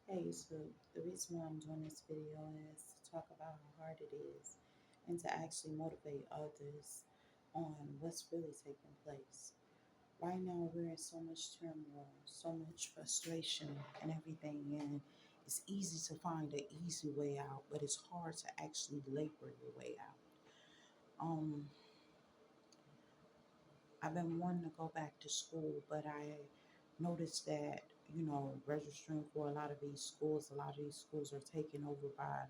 Hey, so the reason why I'm doing this video is to talk about how hard it is and to actually motivate others on what's really taking place. Right now, we're in so much turmoil, so much frustration, and everything, and it's easy to find an easy way out, but it's hard to actually labor your way out. Um, I've been wanting to go back to school, but I noticed that, registering for a lot of these schools are taken over by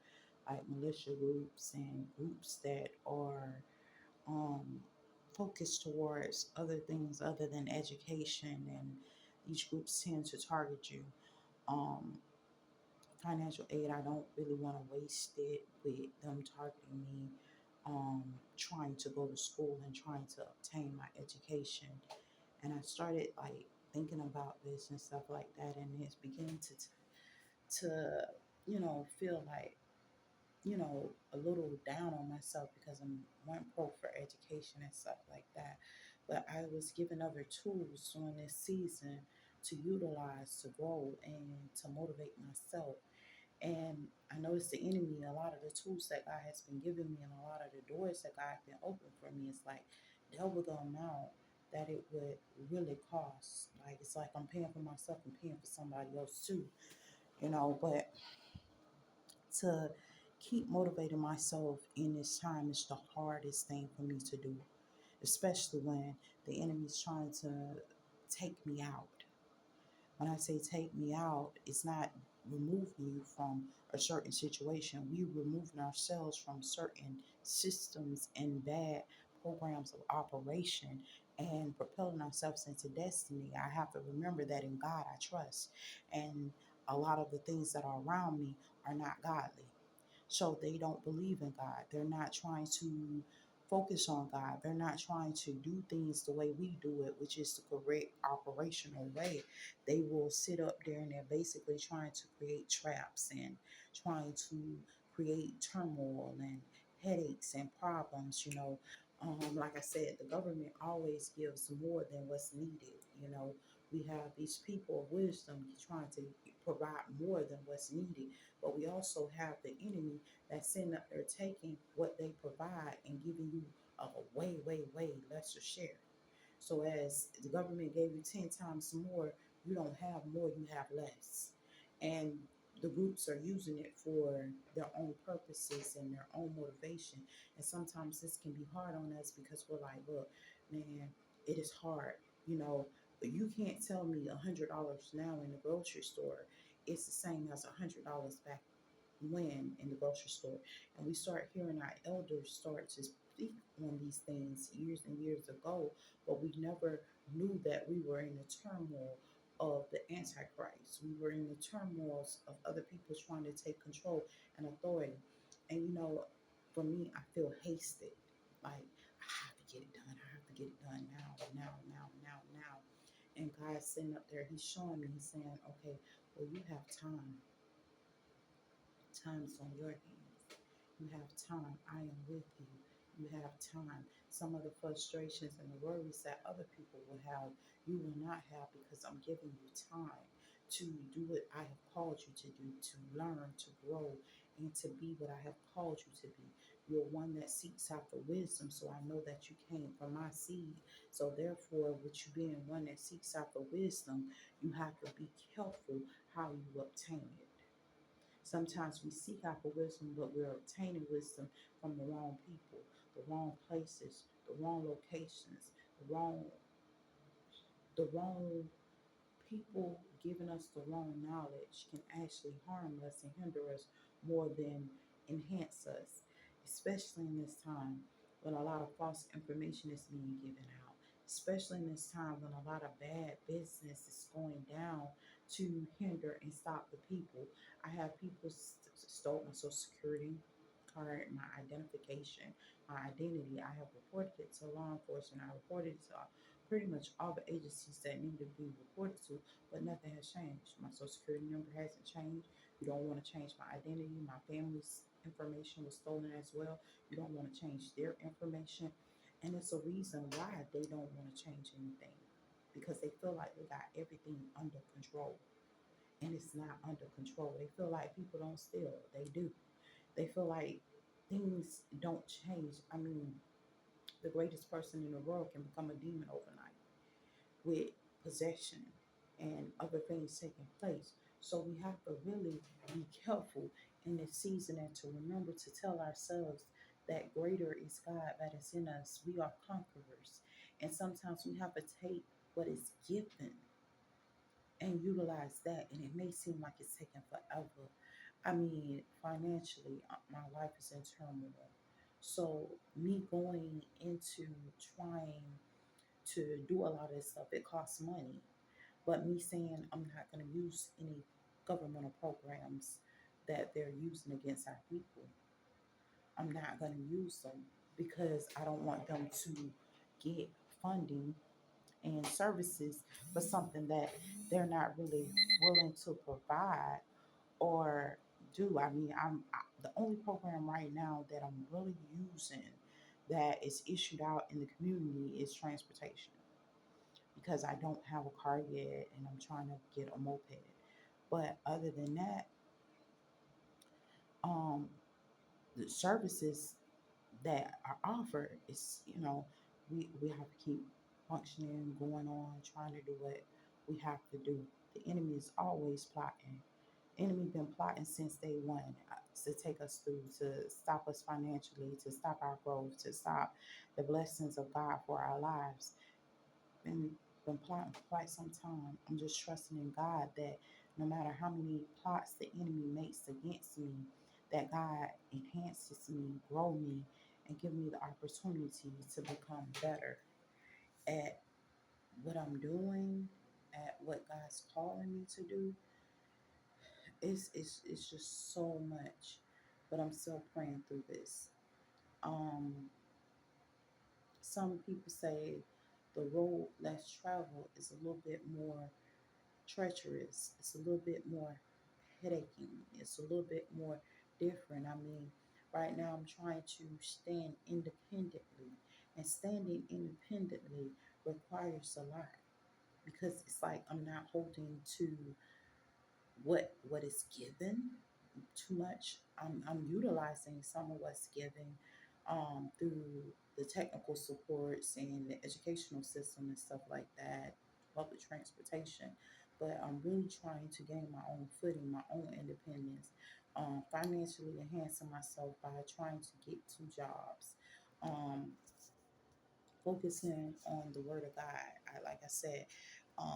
like militia groups and groups that are um, focused towards other things other than education. And these groups tend to target you. Um, Financial aid, I don't really want to waste it with them targeting me, trying to go to school and trying to obtain my education. And I started like thinking about this and stuff like that, and it's beginning to feel like a little down on myself because I'm one pro for education and stuff like that. But I was given other tools during this season to utilize to grow and to motivate myself. And I noticed the enemy, a lot of the tools that God has been giving me and a lot of the doors that God has been opening for me is like double the amount that it would really cost. Like it's like I'm paying for myself and paying for somebody else too, but to keep motivating myself in this time is the hardest thing for me to do, especially when the enemy's trying to take me out. When I say take me out, it's not removing you from a certain situation. We removing ourselves from certain systems and bad programs of operation and propelling ourselves into destiny. I have to remember that in God I trust. And a lot of the things that are around me are not godly. So they don't believe in God. They're not trying to focus on God. They're not trying to do things the way we do it, which is the correct operational way. They will sit up there and they're basically trying to create traps and trying to create turmoil and headaches and problems. Like I said, the government always gives more than what's needed. We have these people of wisdom trying to provide more than what's needed, but we also have the enemy that's sitting up there taking what they provide and giving you a way, way, way lesser share. So as the government gave you 10 times more, you don't have more, you have less. And the groups are using it for their own purposes and their own motivation. And sometimes this can be hard on us because we're like, look, man, it is hard, but you can't tell me $100 now in the grocery store. It's the same as $100 back when in the grocery store. And we start hearing our elders start to speak on these things years and years ago, but we never knew that we were in the turmoil of the Antichrist. We were in the turmoils of other people trying to take control and authority. And for me, I feel hasted. Like I have to get it done. I have to get it done now, now, now, now, now. And God's sitting up there, He's showing me, He's saying, okay, well, you have time. Time's on your hands. You have time. I am with you. You have time. Some of the frustrations and the worries that other people will have, you will not have because I'm giving you time to do what I have called you to do, to learn, to grow, and to be what I have called you to be. You're one that seeks after wisdom, so I know that you came from my seed. So therefore, with you being one that seeks after wisdom, you have to be careful how you obtain it. Sometimes we seek after wisdom, but we're obtaining wisdom from the wrong people, the wrong places, the wrong locations, the wrong people giving us the wrong knowledge can actually harm us and hinder us more than enhance us, especially in this time when a lot of false information is being given out, especially in this time when a lot of bad business is going down to hinder and stop the people. I have people stole my social security card, my identification, my identity. I have reported it to law enforcement. I reported it to pretty much all the agencies that need to be reported to, but nothing has changed. My social security number hasn't changed. You don't want to change my identity. My family's information was stolen as well. You don't want to change their information. And it's a reason why they don't want to change anything because they feel like they got everything under control. and it's not under control. They feel like people don't steal. They do. They feel like things don't change. I mean, the greatest person in the world can become a demon overnight with possession and other things taking place. So we have to really be careful in this season and to remember to tell ourselves that greater is God that is in us. We are conquerors. And sometimes we have to take what is given and utilize that. And it may seem like it's taking forever. I mean, financially, my life is in turmoil. So, me going into trying to do a lot of this stuff, it costs money. But me saying I'm not going to use any governmental programs that they're using against our people, I'm not going to use them because I don't want them to get funding and services for something that they're not really willing to provide or do. I mean, the only program right now that I'm really using that is issued out in the community is transportation because I don't have a car yet and I'm trying to get a moped. But other than that, um, the services that are offered is, we have to keep functioning, going on, trying to do what we have to do. The enemy is always plotting. Enemy been plotting since day one to take us through, to stop us financially, to stop our growth, to stop the blessings of God for our lives. Been plotting for quite some time. I'm just trusting in God that no matter how many plots the enemy makes against me, that God enhances me, grow me, and give me the opportunity to become better at what I'm doing, at what God's calling me to do. It's just so much, but I'm still praying through this. Um, some people say the road less traveled is a little bit more treacherous. It's a little bit more headaching. It's a little bit more different. I mean, right now I'm trying to stand independently, and standing independently requires a lot because it's like I'm not holding to what is given too much. I'm utilizing some of what's given through the technical supports and the educational system and stuff like that, public transportation. But I'm really trying to gain my own footing, my own independence, financially enhancing myself by trying to get two jobs. Um, Focusing on the word of God. Like I said,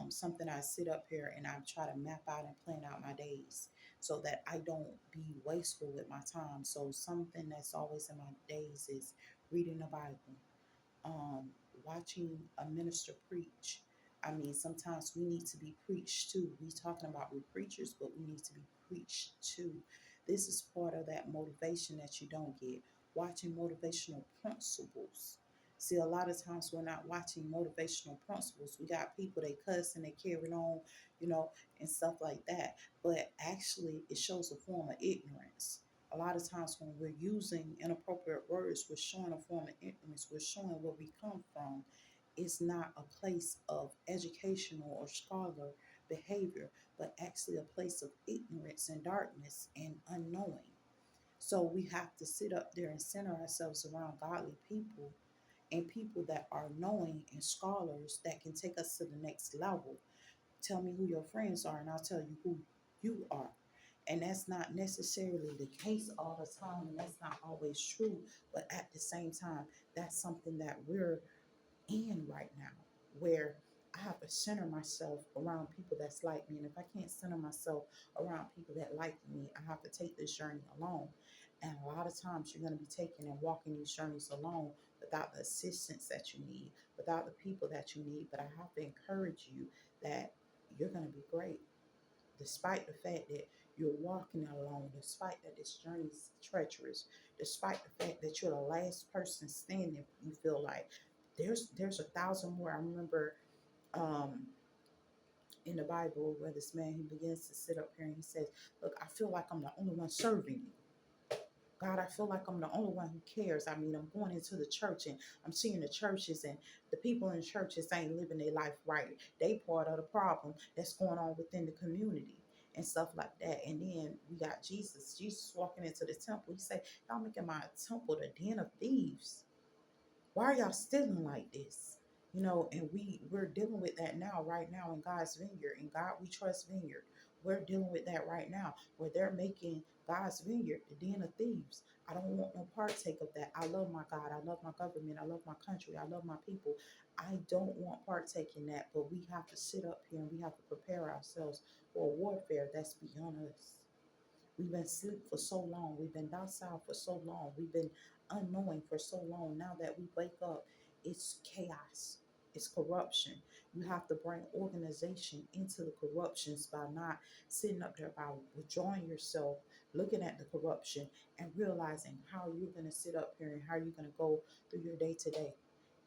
something I sit up here and I try to map out and plan out my days so that I don't be wasteful with my time. So something that's always in my days is reading the Bible, um, watching a minister preach. I mean, sometimes we need to be preached to. We talking about we preachers, but we need to be preached to. This is part of that motivation that you don't get. Watching motivational principles. See, a lot of times we're not watching motivational principles. We got people they cuss and they carry on, you know, and stuff like that. But actually, it shows a form of ignorance. A lot of times when we're using inappropriate words, we're showing a form of ignorance. We're showing where we come from. It's not a place of educational or scholar behavior, but actually a place of ignorance and darkness and unknowing. So we have to sit up there and center ourselves around godly people and people that are knowing and scholars that can take us to the next level. Tell me who your friends are, and I'll tell you who you are. And that's not necessarily the case all the time, and that's not always true. But at the same time, that's something that we're in right now, where I have to center myself around people that's like me. And if I can't center myself around people that like me, I have to take this journey alone. And a lot of times you're going to be taking and walking these journeys alone without the assistance that you need, without the people that you need. But I have to encourage you that you're going to be great despite the fact that you're walking alone, despite that this journey is treacherous, despite the fact that you're the last person standing, you feel like there's a thousand more. I remember um, in the Bible where this man he begins to sit up here and he says, "Look, I feel like I'm the only one serving you. God, I feel like I'm the only one who cares. I mean, I'm going into the church and I'm seeing the churches and the people in churches ain't living their life right. They part of the problem that's going on within the community. and stuff like that. And then we got Jesus. Jesus walking into the temple. He said, y'all making my temple the den of thieves. Why are y'all stealing like this? You know, and we're dealing with that now, right now in God's vineyard. In God We Trust Vineyard. We're dealing with that right now, where they're making God's vineyard the den of thieves. I don't want no partake of that. I love my God. I love my government. I love my country. I love my people. I don't want partake in that, but we have to sit up here and we have to prepare ourselves for a warfare that's beyond us. We've been asleep for so long. We've been docile for so long. We've been unknowing for so long. Now that we wake up, it's chaos. It's corruption. You have to bring organization into the corruptions by not sitting up there, by withdrawing yourself, looking at the corruption, and realizing how you're going to sit up here and how you're going to go through your day to day.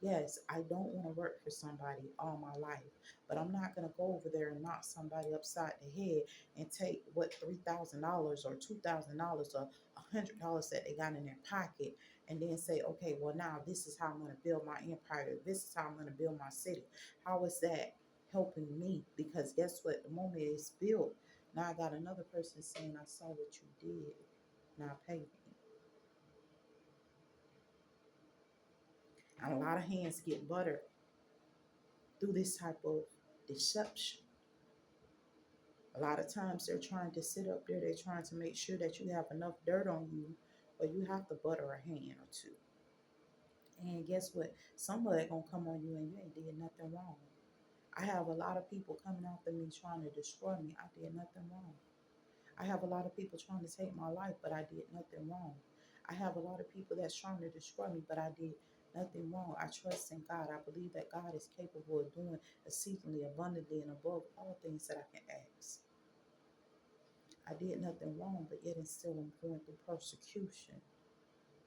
Yes, I don't want to work for somebody all my life, but I'm not going to go over there and knock somebody upside the head and take what $3,000 or $2,000 or $100 that they got in their pocket and then say, okay, well, now this is how I'm going to build my empire. This is how I'm going to build my city. How is that helping me? Because guess what? The moment it's built, now I got another person saying, I saw what you did. Now pay me. And a lot of hands get buttered through this type of deception. A lot of times they're trying to sit up there, they're trying to make sure that you have enough dirt on you, but you have to butter a hand or two. And guess what? Somebody gonna come on you and you ain't did nothing wrong. I have a lot of people coming after me trying to destroy me. I did nothing wrong. I have a lot of people trying to take my life, but I did nothing wrong. I have a lot of people that's trying to destroy me, but I did nothing wrong. I trust in God. I believe that God is capable of doing exceedingly abundantly and above all things that I can ask. I did nothing wrong, but yet and still I'm going through persecution.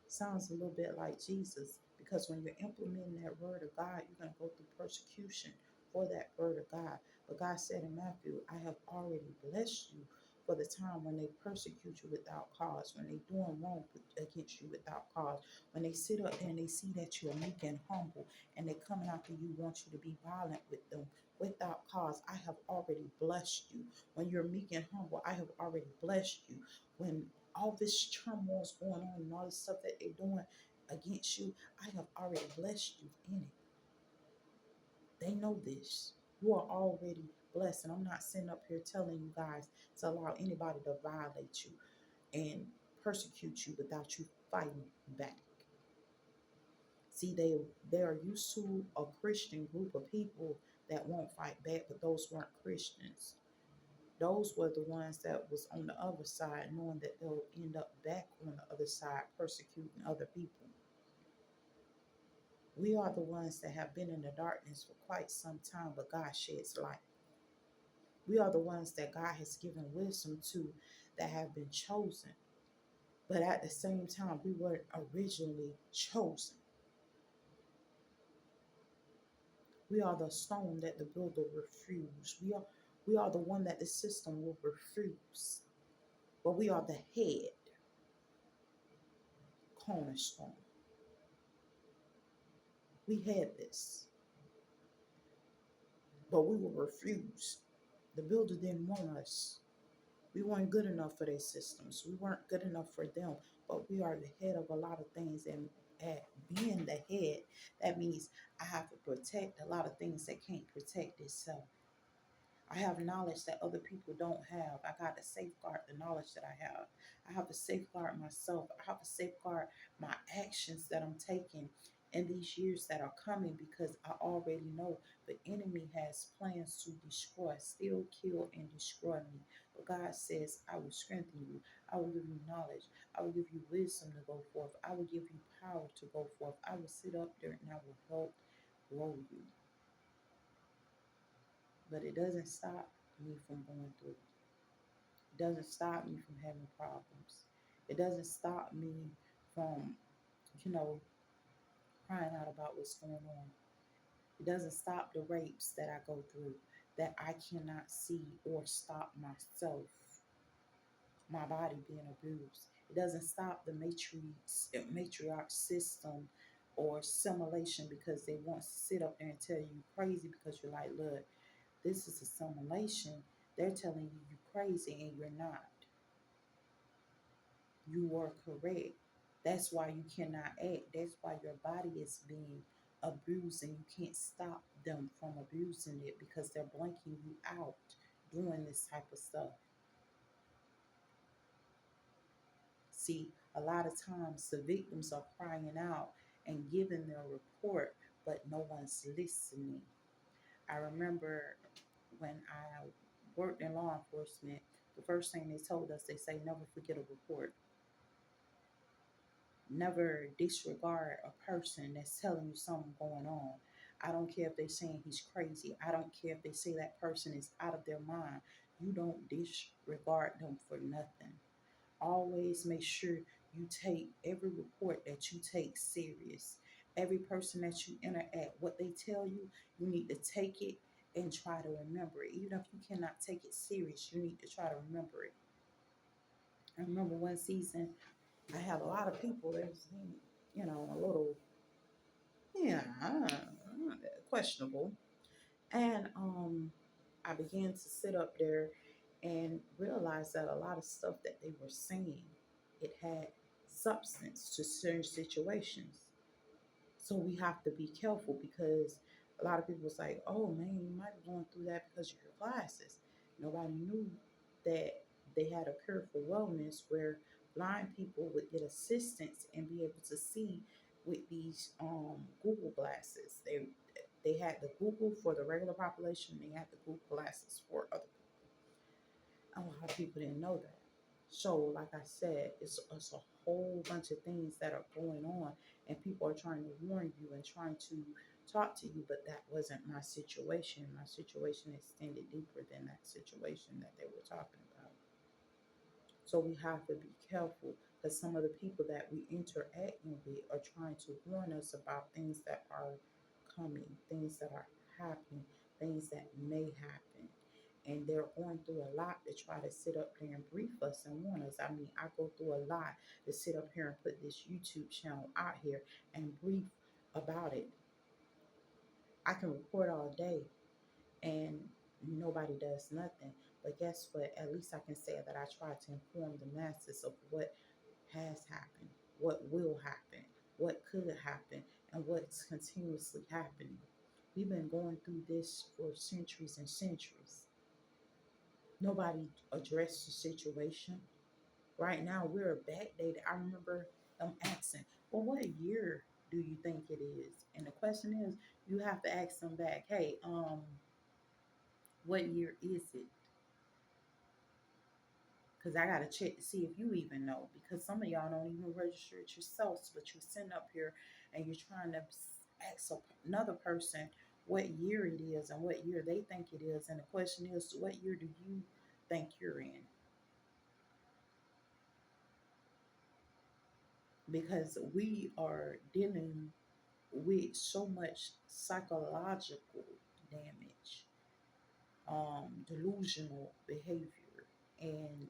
Sounds a little bit like Jesus, because when you're implementing that word of God, you're going to go through persecution for that word of God. But God said in Matthew, I have already blessed you for the time when they persecute you without cause, when they doing wrong against you without cause, when they sit up there and they see that you're meek and humble and they coming after you, want you to be violent with them without cause. I have already blessed you. When you're meek and humble, I have already blessed you. When all this turmoil is going on and all this stuff that they're doing against you, I have already blessed you in it. They know this. You are already blessed. And I'm not sitting up here telling you guys to allow anybody to violate you and persecute you without you fighting back. See, they are used to a Christian group of people that won't fight back, but those weren't Christians. Those were the ones that was on the other side, knowing that they'll end up back on the other side persecuting other people. We are the ones that have been in the darkness for quite some time, but God sheds light. We are the ones that God has given wisdom to, that have been chosen. But at the same time, we weren't originally chosen. We are the stone that the builder refused. We are the one that the system will refuse. But we are the head cornerstone. We had this, but we were refused. The builder didn't want us. We weren't good enough for their systems. We weren't good enough for them, but we are the head of a lot of things. And at being the head, that means I have to protect a lot of things that can't protect itself. I have knowledge that other people don't have. I got to safeguard the knowledge that I have. I have to safeguard myself. I have to safeguard my actions that I'm taking in these years that are coming, because I already know the enemy has plans to destroy, steal, kill, and destroy me. But God says, I will strengthen you. I will give you knowledge. I will give you wisdom to go forth. I will give you power to go forth. I will sit up there and I will help grow you. But it doesn't stop me from going through. It doesn't stop me from having problems. It doesn't stop me from, you know, crying out about what's going on. It doesn't stop the rapes that I go through that I cannot see or stop myself, my body being abused. It doesn't stop the matriarch system or simulation, because they want to sit up there and tell you crazy, because you're like, look, this is a simulation. They're telling you crazy and you're not. You are correct. That's why you cannot act. That's why your body is being abused and you can't stop them from abusing it because they're blanking you out doing this type of stuff. See, a lot of times the victims are crying out and giving their report, but no one's listening. I remember when I worked in law enforcement, the first thing they told us, they say, never forget a report. Never disregard a person that's telling you something going on. I don't care if they're saying he's crazy. I don't care if they say that person is out of their mind. You don't disregard them for nothing. Always make sure you take every report that you take serious. Every person that you interact, what they tell you, you need to take it and try to remember it. Even if you cannot take it serious, you need to try to remember it. I remember one season, I had a lot of people that was, a little, yeah, questionable. And I began to sit up there and realize that a lot of stuff that they were saying, it had substance to certain situations. So we have to be careful because a lot of people was like, oh man, you might be going through that because of your glasses. Nobody knew that they had a cure for wellness where blind people would get assistance and be able to see with these Google glasses. They had the Google for the regular population, they had the Google glasses for other people. A lot of people didn't know that. So, like I said, it's a whole bunch of things that are going on, and people are trying to warn you and trying to talk to you, but that wasn't my situation. My situation extended deeper than that situation that they were talking about. So we have to be careful because some of the people that we interacting with are trying to warn us about things that are coming, things that are happening, things that may happen. And they're going through a lot to try to sit up there and brief us and warn us. I mean, I go through a lot to sit up here and put this YouTube channel out here and brief about it. I can report all day and nobody does nothing. But guess what? At least I can say that I try to inform the masses of what has happened, what will happen, what could happen, and what's continuously happening. We've been going through this for centuries and centuries. Nobody addressed the situation. Right now, we're backdated. I remember them asking, well, what year do you think it is? And the question is, you have to ask them back, hey, what year is it? Because I got to check to see if you even know. Because some of y'all don't even register it yourselves, but you're sitting up here and you're trying to ask another person what year it is and what year they think it is. And the question is, what year do you think you're in? Because we are dealing with so much psychological damage, delusional behavior, and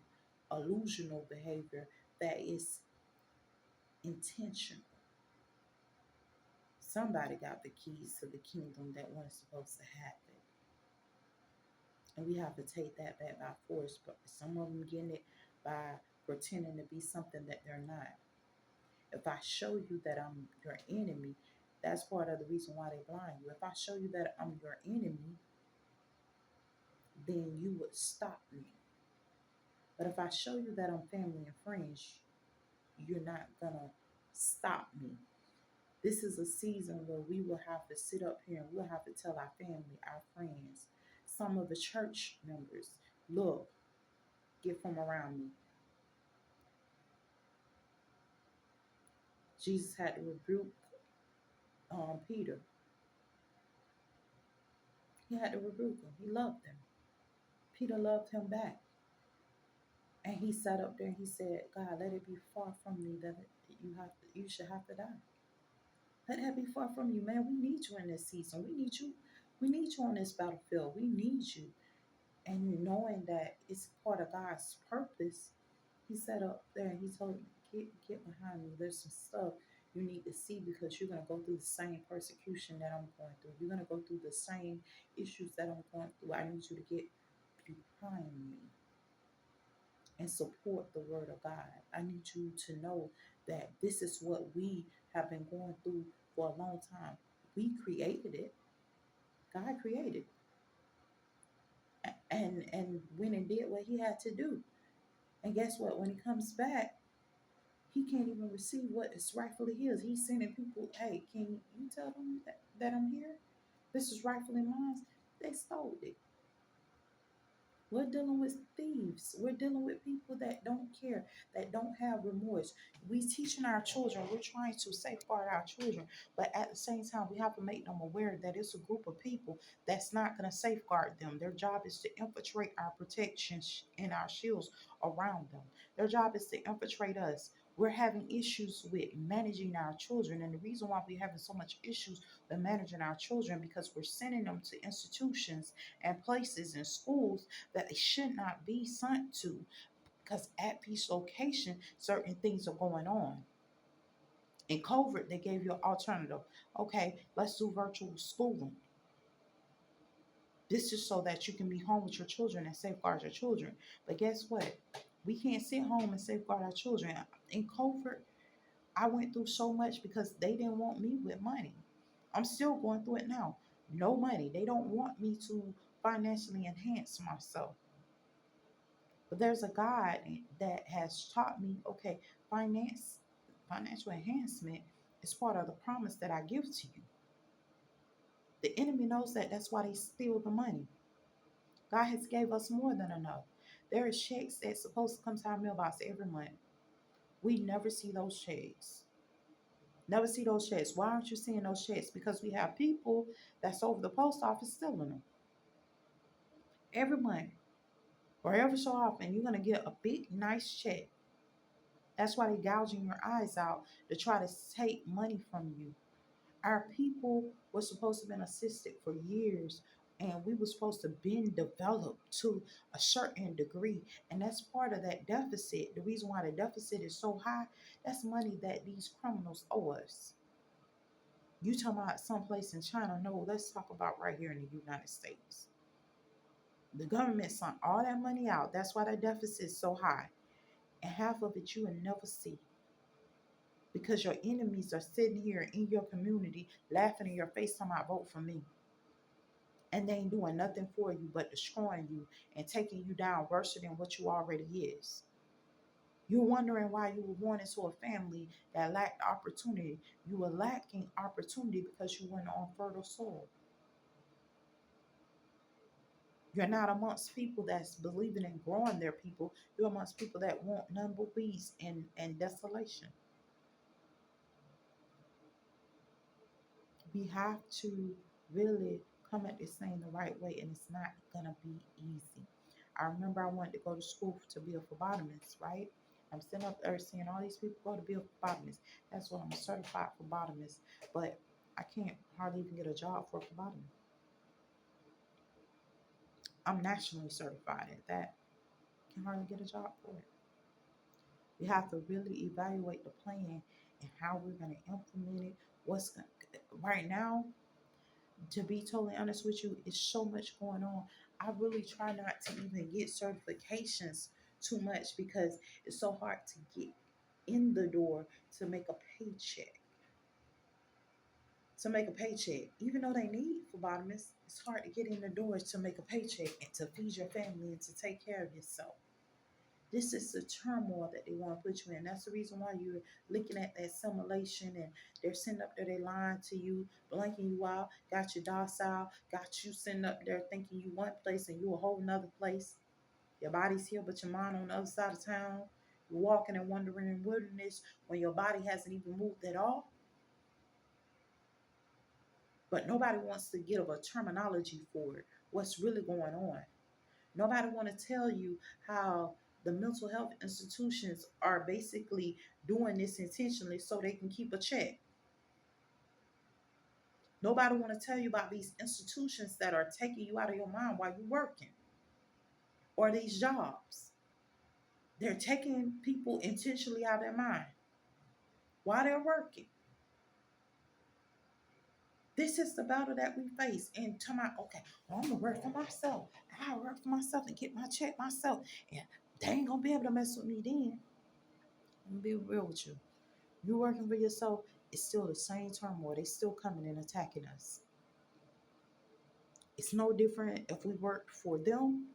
illusional behavior that is intentional. Somebody got the keys to the kingdom that wasn't supposed to happen. And we have to take that back by force. But some of them getting it by pretending to be something that they're not. If I show you that I'm your enemy, that's part of the reason why they blind you. If I show you that I'm your enemy, then you would stop me. But if I show you that I'm family and friends, you're not gonna stop me. This is a season where we will have to sit up here and we'll have to tell our family, our friends, some of the church members, look, get from around me. Jesus had to rebuke Peter. He had to rebuke him. He loved him. Peter loved him back. And he sat up there and he said, God, let it be far from me that you should have to die. Let that be far from you, man. We need you in this season. We need you. We need you on this battlefield. We need you. And knowing that it's part of God's purpose, he sat up there and he told me, get behind me. There's some stuff you need to see because you're gonna go through the same persecution that I'm going through. You're gonna go through the same issues that I'm going through. I need you to get behind me. and support the word of God. I need you to know that this is what we have been going through for a long time. We created it. God created and went and did what he had to do. And guess what? When he comes back, he can't even receive what is rightfully his. He's sending people, hey, can you tell them that I'm here? This is rightfully mine. They stole it. We're dealing with thieves. We're dealing with people that don't care, that don't have remorse. We teaching our children. We're trying to safeguard our children, but at the same time, we have to make them aware that it's a group of people that's not going to safeguard them. Their job is to infiltrate our protections and our shields around them. Their job is to infiltrate us. We're having issues with managing our children, and the reason why we're having so much issues with managing our children because we're sending them to institutions and places and schools that they should not be sent to because at these locations, certain things are going on. In COVID, they gave you an alternative. Okay, let's do virtual schooling. This is so that you can be home with your children and safeguard your children. But guess what? We can't sit home and safeguard our children. In COVID, I went through so much because they didn't want me with money. I'm still going through it now. No money. They don't want me to financially enhance myself. But there's a God that has taught me, okay, financial enhancement is part of the promise that I give to you. The enemy knows that. That's why they steal the money. God has gave us more than enough. There are checks that's supposed to come to our mailbox every month. We never see those checks. Never see those checks. Why aren't you seeing those checks? Because we have people that's over the post office stealing them every month or every so often. You're gonna get a big, nice check. That's why they're gouging your eyes out to try to take money from you. Our people were supposed to have been assisted for years, and we were supposed to have been developed to a certain degree. And that's part of that deficit. The reason why the deficit is so high, that's money that these criminals owe us. You talking about someplace in China? No, let's talk about right here in the United States. The government sent all that money out. That's why the deficit is so high. And half of it you will never see because your enemies are sitting here in your community laughing in your face talking about vote for me. And they ain't doing nothing for you but destroying you and taking you down worse than what you already is. You're wondering why you were born into a family that lacked opportunity. You were lacking opportunity because you weren't on fertile soil. You're not amongst people that's believing in growing their people. You're amongst people that want none but weeds and desolation. We have to really come at this thing the right way, and it's not gonna be easy. I remember I wanted to go to school to be a phlebotomist, right? I'm sitting up there seeing all these people go to be a phlebotomist. That's what I'm a certified phlebotomist, but I can't hardly even get a job for a phlebotomist. I'm nationally certified at that. Can hardly get a job for it. We have to really evaluate the plan and how we're going to implement it. Right now, to be totally honest with you, it's so much going on. I really try not to even get certifications too much because it's so hard to get in the door to make a paycheck. To make a paycheck, even though they need phlebotomists, it's hard to get in the doors to make a paycheck and to feed your family and to take care of yourself. This is the turmoil that they want to put you in. That's the reason why you're looking at that simulation and they're sitting up there, they lying to you, blanking you out, got you docile, got you sitting up there thinking you one place and you a whole nother place. Your body's here, but your mind on the other side of town. You're walking and wandering in wilderness when your body hasn't even moved at all. But nobody wants to give a terminology for it, what's really going on. Nobody want to tell you how the mental health institutions are basically doing this intentionally so they can keep a check. Nobody want to tell you about these institutions that are taking you out of your mind while you're working or these jobs. They're taking people intentionally out of their mind while they're working. This is the battle that we face. And tell my, okay, well, I'm gonna work for myself. I'll work for myself and get my check myself. And They ain't gonna be able to mess with me then. I'm gonna be real with you. You working for yourself, it's still the same turmoil. They still coming and attacking us. It's no different if we worked for them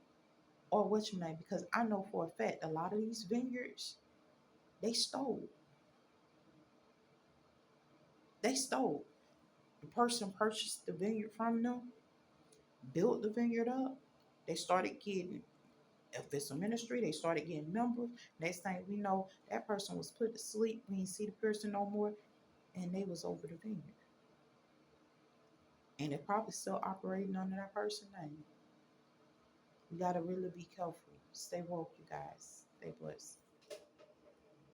or what you name, because I know for a fact a lot of these vineyards, they stole. They stole. The person purchased the vineyard from them, built the vineyard up. They started getting, if it's a ministry, they started getting members. Next thing we know, that person was put to sleep. We didn't see the person no more, and they was over the vineyard. And they're probably still operating under that person's name. We gotta really be careful. Stay woke, you guys. Stay blessed.